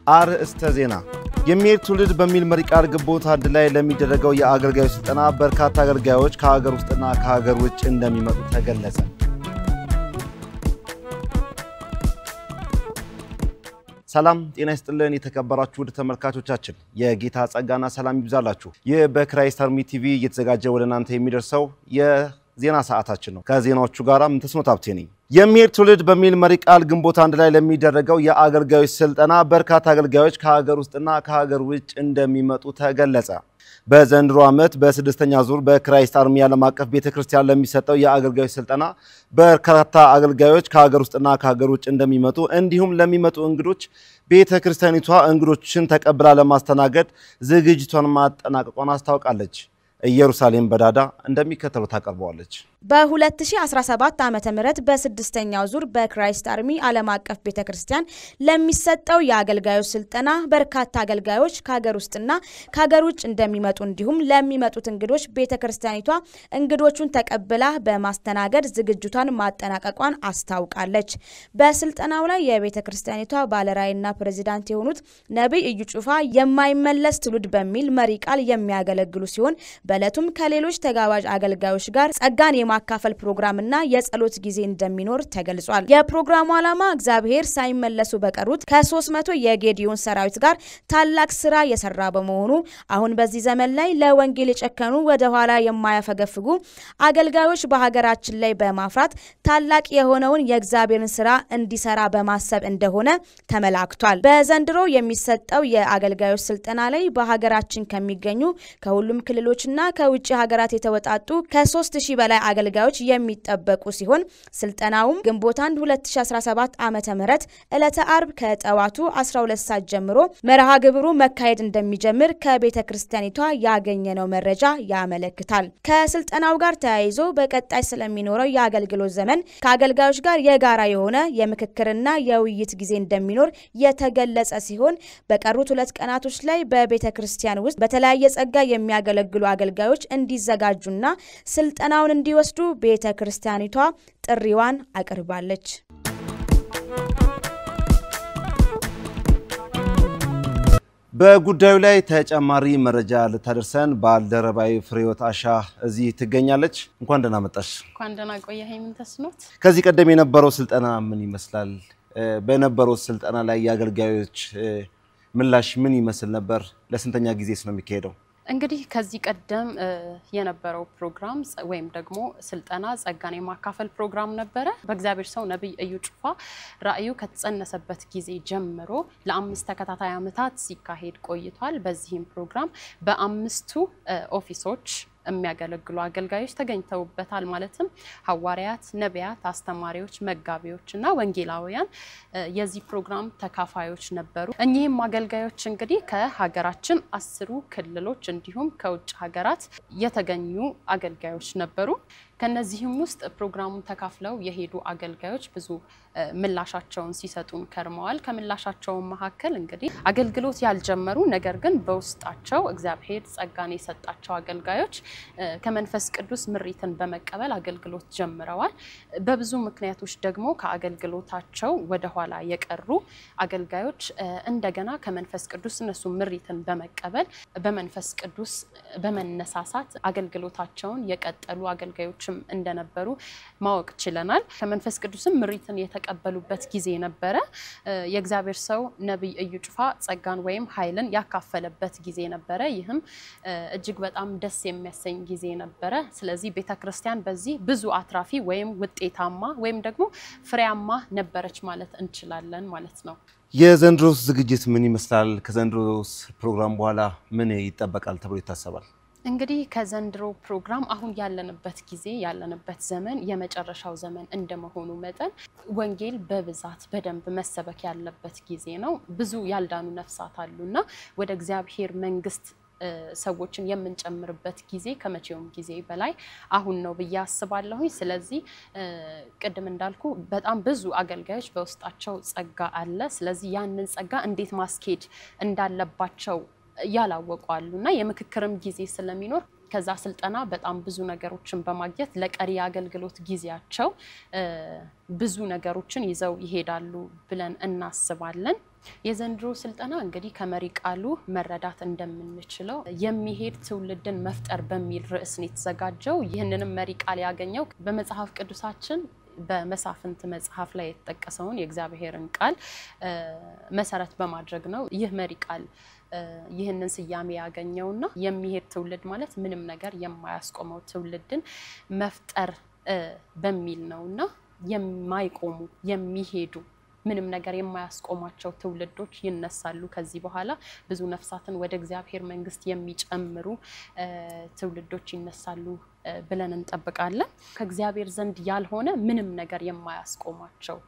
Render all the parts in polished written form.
አርእስተ ዜና የሚሄድ ትውልድ በሚል መሪ ቃል ግንቦት አንድ ላይ ለሚደረገው የአገልጋዮች ስልጠና በርካታ አገልጋዮች ከሀገር ውስጥና ከሀገር ውጭ እንደሚመጡ ተገለጸ። ሰላም ጤና ይስጥልን የተከበራችሁ ውድ ተመልካቾቻችን የጌታ ጸጋና ሰላም ይብዛላችሁ። በክራይስት አርሚ ቲቪ እየተዘጋጀ ወደ እናንተ የሚደርሰው የዜና ሰዓታችን ነው። ከዜናዎቹ ጋራ ምንተስኖት ሀብቴ ነኝ። የሚሄድ ትውልድ በሚል መሪ ቃል ግንቦት አንድ ላይ ለሚደረገው የአገልጋዮች ስልጠና በርካታ አገልጋዮች ከሀገር ውስጥና ከሀገር ውጭ እንደሚመጡ ተገለጸ። በዘንድሮ ዓመት በስድስተኛ ዙር በክራይስት አርሚ ዓለም አቀፍ ቤተክርስቲያን ለሚሰጠው የአገልጋዮች ስልጠና በርካታ አገልጋዮች ከሀገር ውስጥና ከሀገር ውጭ እንደሚመጡ እንዲሁም ለሚመጡ እንግዶች ቤተክርስቲያኒቷ እንግዶችን ተቀብላ ለማስተናገድ ዝግጅቷን ማጠናቀቋን አስታውቃለች። ኢየሩሳሌም በዳዳ እንደሚከተለው ታቀርበዋለች። በ2017 ዓመተ ምህረት በስድስተኛው ዙር በክራይስት አርሚ ዓለም አቀፍ ቤተክርስቲያን ለሚሰጠው የአገልጋዮች ስልጠና በርካታ አገልጋዮች ከሀገር ውስጥና ከሀገር ውጭ እንደሚመጡ እንዲሁም ለሚመጡት እንግዶች ቤተክርስቲያኒቷ እንግዶቹን ተቀብላ በማስተናገድ ዝግጅቷን ማጠናቀቋን አስታውቃለች። በስልጠናው ላይ የቤተክርስቲያኒቷ ባለራዕይና ፕሬዝዳንት የሆኑት ነብይ እዩ ጩፋ የማይመለስ ትውልድ በሚል መሪ ቃል የሚያገለግሉ ሲሆን በለቱም ከሌሎች ተጋባዥ አገልጋዮች ጋር ጸጋን የማካፈል ፕሮግራምና የጸሎት ጊዜ እንደሚኖር ተገልጿል። የፕሮግራሙ ዓላማ እግዚአብሔር ሳይመለሱ በቀሩት ከ300 የጌዲዮን ሰራዊት ጋር ታላቅ ስራ የሰራ በመሆኑ አሁን በዚህ ዘመን ላይ ለወንጌል የጨከኑ ወደ ኋላ የማያፈገፍጉ አገልጋዮች በሀገራችን ላይ በማፍራት ታላቅ የሆነውን የእግዚአብሔርን ስራ እንዲሰራ በማሰብ እንደሆነ ተመላክቷል። በዘንድሮ የሚሰጠው የአገልጋዮች ስልጠና ላይ በሀገራችን ከሚገኙ ከሁሉም ክልሎችና ከውጭ ሀገራት የተወጣጡ ከ3000 በላይ አገልጋዮች የሚጠበቁ ሲሆን ስልጠናውም ግንቦት 1 2017 ዓመተ ምህረት ዕለተ አርብ ከጠዋቱ 12 ሰዓት ጀምሮ መርሃ ግብሩ መካሄድ እንደሚጀምር ከቤተክርስቲያኒቷ ያገኘነው መረጃ ያመለክታል። ከስልጠናው ጋር ተያይዞ በቀጣይ ስለሚኖረው የአገልግሎት ዘመን ከአገልጋዮች ጋር የጋራ የሆነ የምክክርና የውይይት ጊዜ እንደሚኖር የተገለጸ ሲሆን በቀሩት 2 ቀናቶች ላይ በቤተክርስቲያን ውስጥ በተለያየ ጸጋ የሚያገለግሉ አገልጋዮች እንዲዘጋጁና ስልጠናውን እንዲወስዱ ቤተክርስቲያኒቷ ጥሪዋን አቅርባለች። በጉዳዩ ላይ ተጨማሪ መረጃ ልታደርሰን ባልደረባይ ፍሬህይወት አሻ እዚህ ትገኛለች። እንኳን ደህና መጣሽ። እንኳን ደህና ቆየኸኝ ምንተስኖት። ከዚህ ቀደም የነበረው ስልጠና ምን ይመስላል? በነበረው ስልጠና ላይ የአገልጋዮች ምላሽ ምን ይመስል ነበር? ለስንተኛ ጊዜስ ነው የሚካሄደው? እንግዲህ ከዚህ ቀደም የነበረው ፕሮግራም ወይም ደግሞ ስልጠና ጸጋን የማካፈል ፕሮግራም ነበረ። በእግዚአብሔር ሰው ነብይ እዩ ጩፋ ራእዩ ከተጸነሰበት ጊዜ ጀምሮ ለ5 ተከታታይ ዓመታት ሲካሄድ ቆይቷል። በዚህም ፕሮግራም በአምስቱ ኦፊሶች የሚያገለግሉ አገልጋዮች ተገኝተውበታል። ማለትም ሐዋርያት፣ ነቢያት፣ አስተማሪዎች፣ መጋቢዎችና ወንጌላውያን የዚህ ፕሮግራም ተካፋዮች ነበሩ። እኚህም አገልጋዮች እንግዲህ ከሀገራችን 10 ክልሎች እንዲሁም ከውጭ ሀገራት የተገኙ አገልጋዮች ነበሩ። ከነዚህም ውስጥ ፕሮግራሙን ተካፍለው የሄዱ አገልጋዮች ብዙ ምላሻቸውን ሲሰጡን ከርመዋል። ከምላሻቸው መካከል እንግዲህ አገልግሎት ያልጀመሩ ነገር ግን በውስጣቸው እግዚአብሔር ጸጋን የሰጣቸው አገልጋዮች ከመንፈስ ቅዱስ ምሪትን በመቀበል አገልግሎት ጀምረዋል። በብዙ ምክንያቶች ደግሞ ከአገልግሎታቸው ወደ ኋላ የቀሩ አገልጋዮች እንደገና ከመንፈስ ቅዱስ እነሱ ምሪትን በመቀበል በመንፈስ ቅዱስ በመነሳሳት አገልግሎታቸውን የቀጠሉ አገልጋዮች እንደነበሩ ማወቅ ችለናል። ከመንፈስ ቅዱስም ምሪትን የተቀበሉበት ጊዜ ነበረ። የእግዚአብሔር ሰው ነብይ እዩ ጩፋ ጸጋን ወይም ኃይልን ያካፈለበት ጊዜ ነበረ። ይህም እጅግ በጣም ደስ የሚያሰኝ ጊዜ ነበረ። ስለዚህ ቤተክርስቲያን በዚህ ብዙ አትራፊ ወይም ውጤታማ ወይም ደግሞ ፍሬያማ ነበረች ማለት እንችላለን ማለት ነው። የዘንድሮስ ዝግጅት ምን ይመስላል? ከዘንድሮስ ፕሮግራም በኋላ ምን ይጠበቃል ተብሎ ይታሰባል? እንግዲህ ከዘንድሮ ፕሮግራም አሁን ያለንበት ጊዜ ያለንበት ዘመን የመጨረሻው ዘመን እንደመሆኑ መጠን ወንጌል በብዛት በደንብ መሰበክ ያለበት ጊዜ ነው። ብዙ ያልዳኑ ነፍሳት አሉና ወደ እግዚአብሔር መንግስት ሰዎችን የምንጨምርበት ጊዜ ከመቼውም ጊዜ በላይ አሁን ነው ብዬ አስባለሁ። ስለዚህ ቅድም እንዳልኩ በጣም ብዙ አገልጋዮች በውስጣቸው ጸጋ አለ። ስለዚህ ያንን ጸጋ እንዴት ማስኬድ እንዳለባቸው ያላወቁአሉና የምክክርም ጊዜ ስለሚኖር ከዛ ስልጠና በጣም ብዙ ነገሮችን በማግኘት ለቀሪ አገልግሎት ጊዜያቸው ብዙ ነገሮችን ይዘው ይሄዳሉ ብለን እናስባለን። የዘንድሮ ስልጠና እንግዲህ ከመሪ ቃሉ መረዳት እንደምንችለው የሚሄድ ትውልድን መፍጠር በሚል ርዕስ ነው የተዘጋጀው። ይህንንም መሪ ቃል ያገኘው በመጽሐፍ ቅዱሳችን በመሳፍንት መጽሐፍ ላይ የተጠቀሰውን የእግዚአብሔርን ቃል መሰረት በማድረግ ነው። ይህ መሪ ቃል ይህንን ስያሜ ያገኘውና የሚሄድ ትውልድ ማለት ምንም ነገር የማያስቆመው ትውልድን መፍጠር በሚል ነውና የማይቆሙ የሚሄዱ ምንም ነገር የማያስቆማቸው ትውልዶች ይነሳሉ። ከዚህ በኋላ ብዙ ነፍሳትን ወደ እግዚአብሔር መንግስት የሚጨምሩ ትውልዶች ይነሳሉ ብለን እንጠብቃለን። ከእግዚአብሔር ዘንድ ያልሆነ ምንም ነገር የማያስቆማቸው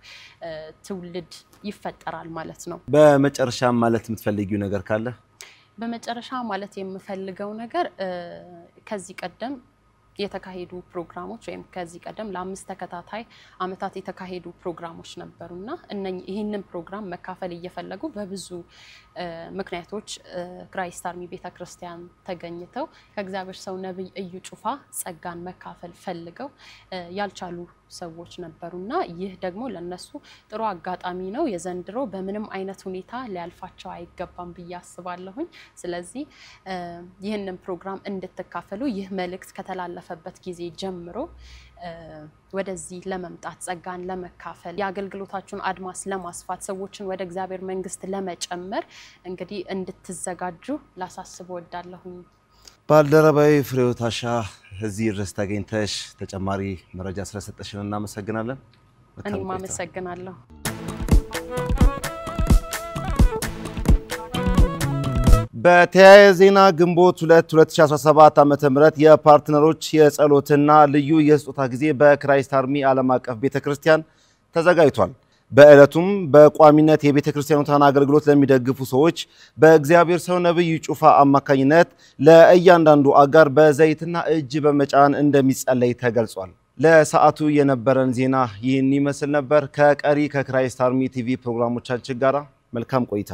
ትውልድ ይፈጠራል ማለት ነው። በመጨረሻ ማለት የምትፈልጊው ነገር ካለ? በመጨረሻ ማለት የምፈልገው ነገር ከዚህ ቀደም የተካሄዱ ፕሮግራሞች ወይም ከዚህ ቀደም ለ5 ተከታታይ አመታት የተካሄዱ ፕሮግራሞች ነበሩና ይህንን ፕሮግራም መካፈል እየፈለጉ በብዙ ምክንያቶች ክራይስት አርሚ ቤተክርስቲያን ተገኝተው ከእግዚአብሔር ሰው ነብይ እዩ ጩፋ ጸጋን መካፈል ፈልገው ያልቻሉ ሰዎች ነበሩና ይህ ደግሞ ለነሱ ጥሩ አጋጣሚ ነው። የዘንድሮ በምንም አይነት ሁኔታ ሊያልፋቸው አይገባም ብዬ አስባለሁኝ። ስለዚህ ይህንን ፕሮግራም እንድትካፈሉ ይህ መልእክት ከተላለፈበት ጊዜ ጀምሮ ወደዚህ ለመምጣት ጸጋን ለመካፈል የአገልግሎታችሁን አድማስ ለማስፋት ሰዎችን ወደ እግዚአብሔር መንግስት ለመጨመር እንግዲህ እንድትዘጋጁ ላሳስብ ወዳለሁኝ። ባልደረባዬ ፍሬው ታሻ እዚህ ድረስ ተገኝተሽ ተጨማሪ መረጃ ስለሰጠሽን እናመሰግናለን። እኔም አመሰግናለሁ። በተያያዘ ዜና ግንቦት 2 2017 ዓ.ም የፓርትነሮች የጸሎትና ልዩ የስጦታ ጊዜ በክራይስት አርሚ ዓለም አቀፍ ቤተክርስቲያን ተዘጋጅቷል። በእለቱም በቋሚነት የቤተክርስቲያኑን አገልግሎት ለሚደግፉ ሰዎች በእግዚአብሔር ሰው ነብይ ጩፋ አማካኝነት ለእያንዳንዱ አጋር በዘይትና እጅ በመጫን እንደሚጸለይ ተገልጿል። ለሰዓቱ የነበረን ዜና ይህን ይመስል ነበር። ከቀሪ ከክራይስት አርሚ ቲቪ ፕሮግራሞቻችን ጋር መልካም ቆይታ